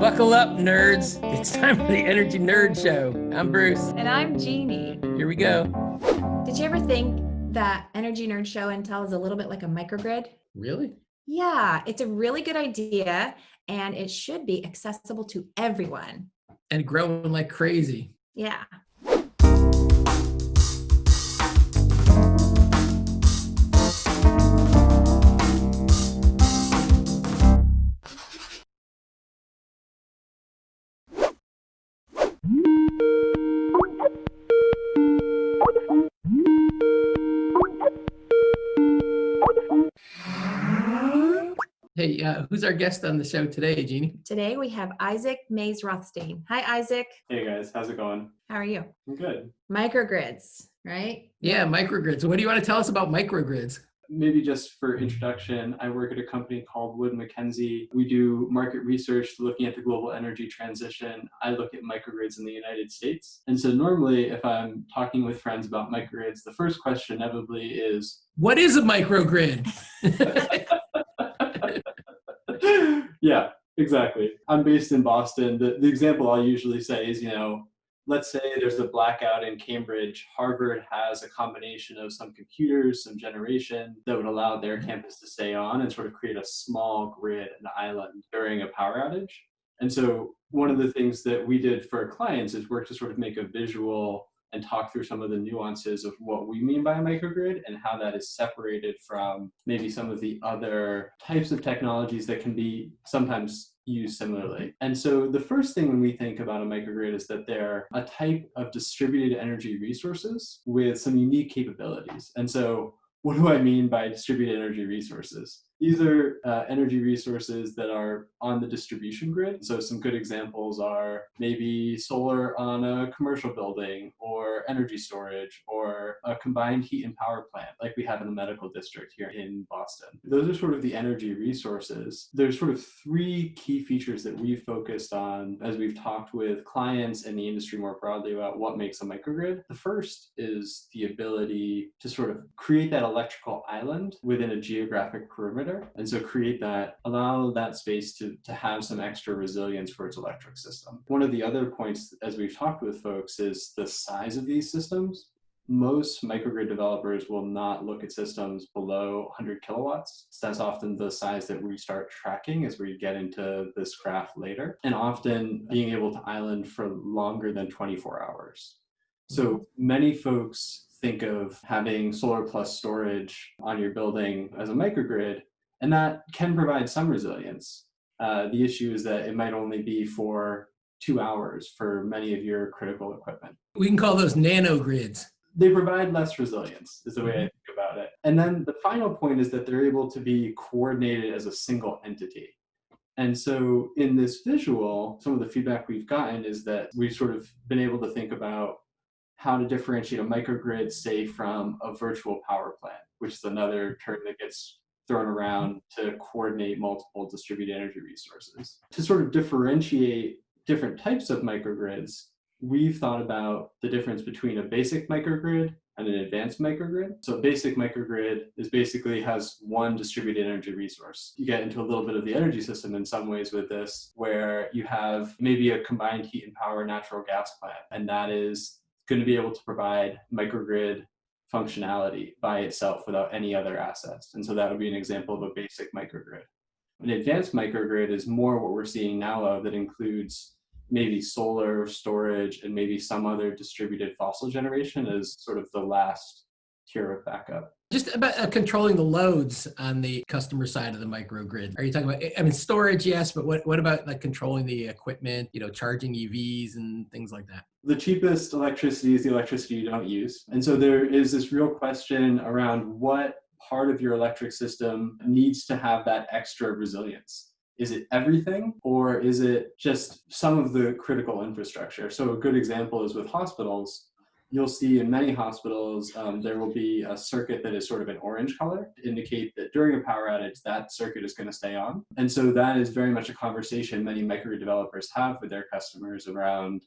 Buckle up, nerds. It's time for the Energy Nerd Show. I'm Bruce. And I'm Jeannie. Here we go. Did you ever think that Energy Nerd Show and Tell is a little bit like a microgrid? Really? Yeah, it's a really good idea, and it should be accessible to everyone. And growing like crazy. Yeah. Hey, who's our guest on the show today, Jeannie? Today we have Isaac Maze-Rothstein. Hi, Isaac. Hey guys, how's it going? How are you? I'm good. Microgrids, right? Yeah, microgrids. What do you want to tell us about microgrids? Maybe just for introduction, I work at a company called Wood Mackenzie. We do market research looking at the global energy transition. I look at microgrids in the United States. And so normally if I'm talking with friends about microgrids, the first question inevitably is, what is a microgrid? Yeah, exactly. I'm based in Boston. The example I'll usually say is, let's say there's a blackout in Cambridge. Harvard has a combination of some computers, some generation that would allow their campus to stay on and sort of create a small grid, an island during a power outage. And so one of the things that we did for our clients is work to sort of make a visual and talk through some of the nuances of what we mean by a microgrid and how that is separated from maybe some of the other types of technologies that can be sometimes used similarly. And so the first thing when we think about a microgrid is that they're a type of distributed energy resources with some unique capabilities. And so what do I mean by distributed energy resources? These are energy resources that are on the distribution grid. So some good examples are maybe solar on a commercial building, or energy storage, or a combined heat and power plant like we have in the medical district here in Boston. Those are sort of the energy resources. There's sort of three key features that we've focused on as we've talked with clients and the industry more broadly about what makes a microgrid. The first is the ability to sort of create that electrical island within a geographic perimeter. And so allow that space to have some extra resilience for its electric system. One of the other points, as we've talked with folks, is the size of these systems. Most microgrid developers will not look at systems below 100 kilowatts. So that's often the size that we start tracking as we get into this graph later, and often being able to island for longer than 24 hours. So many folks think of having solar plus storage on your building as a microgrid, and that can provide some resilience. The issue is that it might only be for 2 hours for many of your critical equipment. We can call those nanogrids. They provide less resilience, is the way I think about it. And then the final point is that they're able to be coordinated as a single entity. And so in this visual, some of the feedback we've gotten is that we've sort of been able to think about how to differentiate a microgrid, say, from a virtual power plant, which is another term that gets thrown around to coordinate multiple distributed energy resources. To sort of differentiate different types of microgrids, we've thought about the difference between a basic microgrid and an advanced microgrid. So a basic microgrid has one distributed energy resource. You get into a little bit of the energy system in some ways with this, where you have maybe a combined heat and power natural gas plant, and that is going to be able to provide microgrid functionality by itself without any other assets. And so that would be an example of a basic microgrid. An advanced microgrid is more what we're seeing now of that includes maybe solar storage and maybe some other distributed fossil generation as sort of the last tier of backup. Just about controlling the loads on the customer side of the microgrid. Are you talking about, storage, yes, but what about like controlling the equipment, charging EVs and things like that? The cheapest electricity is the electricity you don't use. And so there is this real question around what part of your electric system needs to have that extra resilience. Is it everything, or is it just some of the critical infrastructure? So a good example is with hospitals. You'll see in many hospitals, there will be a circuit that is sort of an orange color to indicate that during a power outage, that circuit is going to stay on. And so that is very much a conversation many microgrid developers have with their customers around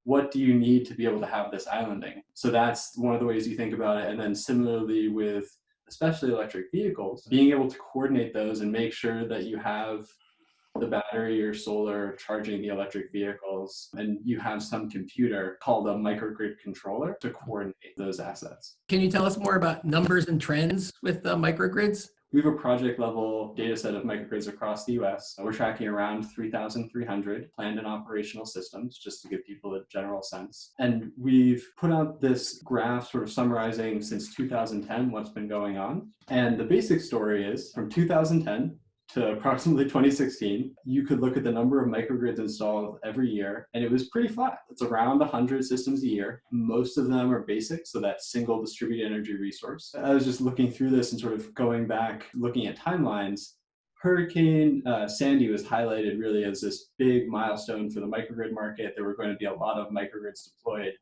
what do you need to be able to have this islanding? So that's one of the ways you think about it. And then similarly with especially electric vehicles, being able to coordinate those and make sure that you have the battery or solar charging the electric vehicles, and you have some computer called a microgrid controller to coordinate those assets. Can you tell us more about numbers and trends with microgrids? We have a project level data set of microgrids across the US. We're tracking around 3,300 planned and operational systems, just to give people a general sense. And we've put out this graph sort of summarizing since 2010 what's been going on. And the basic story is from 2010 to approximately 2016, you could look at the number of microgrids installed every year, and it was pretty flat. It's around 100 systems a year. Most of them are basic, so that single distributed energy resource. I was just looking through this and sort of going back, looking at timelines. Hurricane Sandy was highlighted really as this big milestone for the microgrid market. There were going to be a lot of microgrids deployed.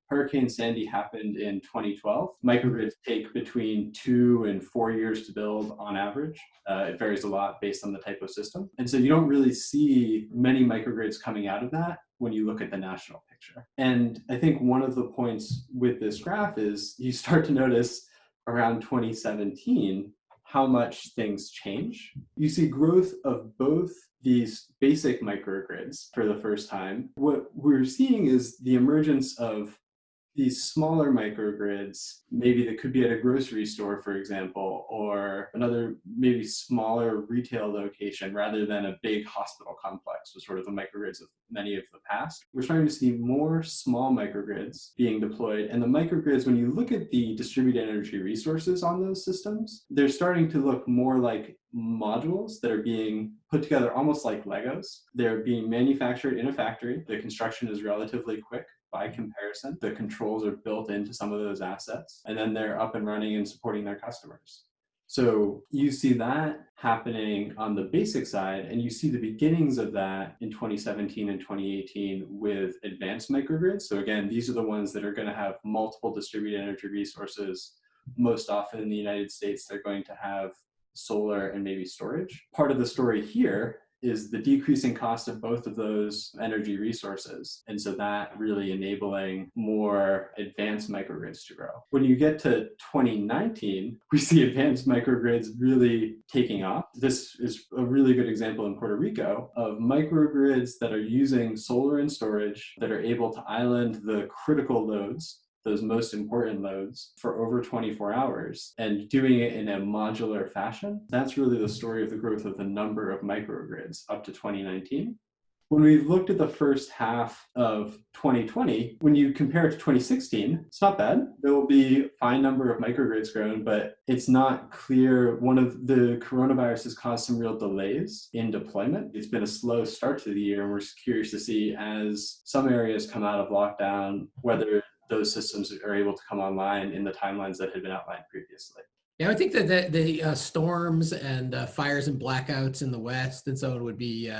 Hurricane Sandy happened in 2012. Microgrids take between 2 and 4 years to build on average. It varies a lot based on the type of system. And so you don't really see many microgrids coming out of that when you look at the national picture. And I think one of the points with this graph is you start to notice around 2017 how much things change. You see growth of both these basic microgrids for the first time. What we're seeing is the emergence of these smaller microgrids, maybe that could be at a grocery store, for example, or another maybe smaller retail location rather than a big hospital complex was sort of the microgrids of many of the past. We're starting to see more small microgrids being deployed. And the microgrids, when you look at the distributed energy resources on those systems, they're starting to look more like modules that are being put together almost like Legos. They're being manufactured in a factory. The construction is relatively quick. By comparison, the controls are built into some of those assets, and then they're up and running and supporting their customers. So you see that happening on the basic side, and you see the beginnings of that in 2017 and 2018 with advanced microgrids. So again, these are the ones that are going to have multiple distributed energy resources. Most often in the United States, they're going to have solar and maybe storage. Part of the story here is the decreasing cost of both of those energy resources. And so that really enabling more advanced microgrids to grow. When you get to 2019, we see advanced microgrids really taking off. This is a really good example in Puerto Rico of microgrids that are using solar and storage that are able to island the critical loads, those most important loads, for over 24 hours and doing it in a modular fashion. That's really the story of the growth of the number of microgrids up to 2019. When we've looked at the first half of 2020, when you compare it to 2016, it's not bad. There will be a fine number of microgrids grown, but it's not clear. One of the coronavirus has caused some real delays in deployment. It's been a slow start to the year, and we're curious to see as some areas come out of lockdown, whether those systems are able to come online in the timelines that had been outlined previously. Yeah, I think that the storms and fires and blackouts in the West and so on would be,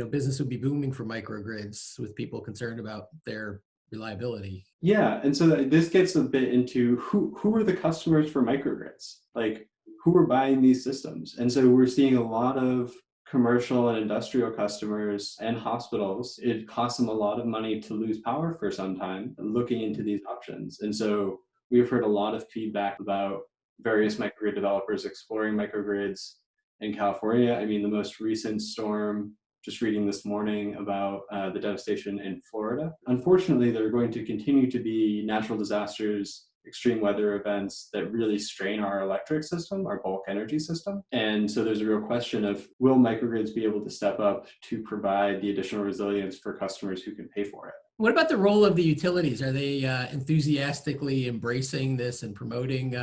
business would be booming for microgrids with people concerned about their reliability. Yeah, and so this gets a bit into who are the customers for microgrids? Like, who are buying these systems? And so we're seeing a lot of commercial and industrial customers and hospitals. It costs them a lot of money to lose power for some time looking into these options. And so we've heard a lot of feedback about various microgrid developers exploring microgrids in California. I mean, the most recent storm, just reading this morning about the devastation in Florida. Unfortunately, there are going to continue to be natural disasters, extreme weather events that really strain our electric system, our bulk energy system. And so there's a real question of, will microgrids be able to step up to provide the additional resilience for customers who can pay for it? What about the role of the utilities? Are they enthusiastically embracing this and promoting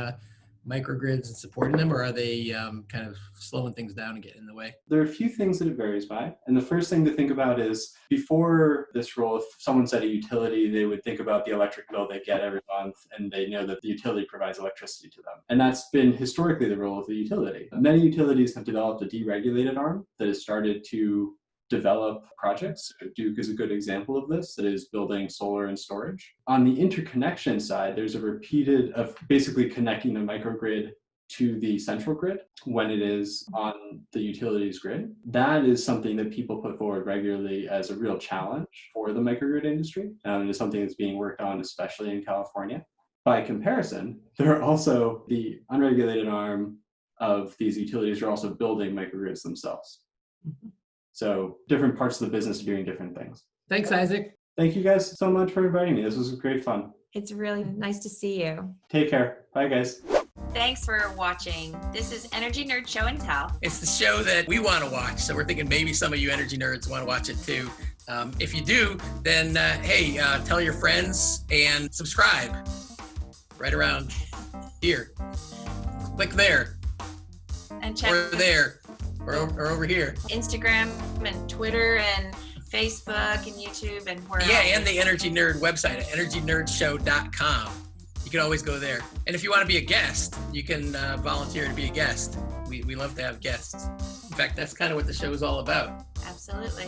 microgrids and supporting them, or are they kind of slowing things down and getting in the way? There are a few things that it varies by. And the first thing to think about is, before this role, if someone said a utility, they would think about the electric bill they get every month, and they know that the utility provides electricity to them. And that's been historically the role of the utility. Many utilities have developed a deregulated arm that has started to develop projects. Duke is a good example of this, that is building solar and storage. On the interconnection side, there's a repeated of basically connecting the microgrid to the central grid when it is on the utilities grid. That is something that people put forward regularly as a real challenge for the microgrid industry. And it is something that's being worked on, especially in California. By comparison, there are also the unregulated arm of these utilities are also building microgrids themselves. So different parts of the business are doing different things. Thanks, Isaac. Thank you guys so much for inviting me. This was great fun. It's really nice to see you. Take care. Bye, guys. Thanks for watching. This is Energy Nerd Show and Tell. It's the show that we want to watch, so we're thinking maybe some of you energy nerds want to watch it too. If you do, then hey, tell your friends and subscribe right around here. Click there, And check or there, or over here. Instagram and Twitter and Facebook and YouTube and where Yeah, else. and the Energy Nerd website at energynerdshow.com. You can always go there. And if you want to be a guest, you can volunteer to be a guest. We love to have guests. In fact, that's kind of what the show is all about. Absolutely.